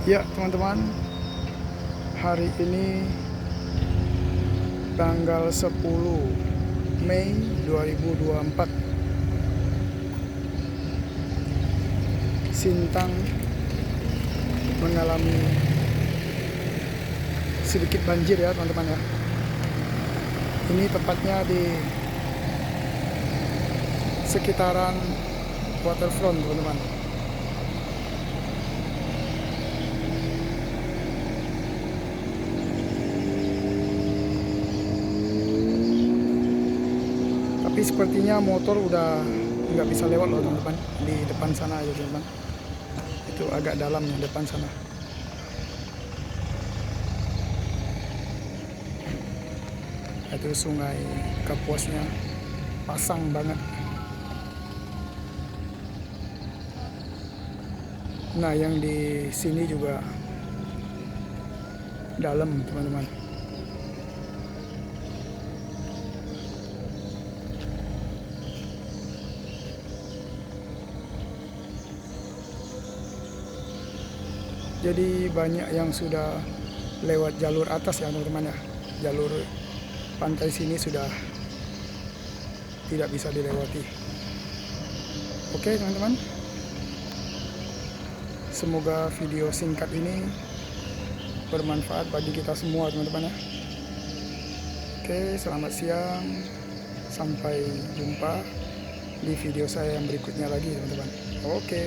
Ya teman-teman, hari ini tanggal 10 Mei 2024, Sintang mengalami sedikit banjir ya teman-teman ya. Ini tepatnya di sekitaran waterfront teman-teman. Tapi sepertinya motor udah nggak bisa lewat loh teman-teman. Di depan sana aja teman-teman. Itu agak dalam ya depan sana. Itu sungai Kapuasnya pasang banget. Nah, yang di sini juga dalam teman-teman. Jadi banyak yang sudah lewat jalur atas ya teman-teman ya. Jalur pantai sini sudah tidak bisa dilewati. Oke teman-teman, semoga video singkat ini bermanfaat bagi kita semua teman-teman ya. Oke, selamat siang, sampai jumpa di video saya yang berikutnya lagi teman-teman. Oke.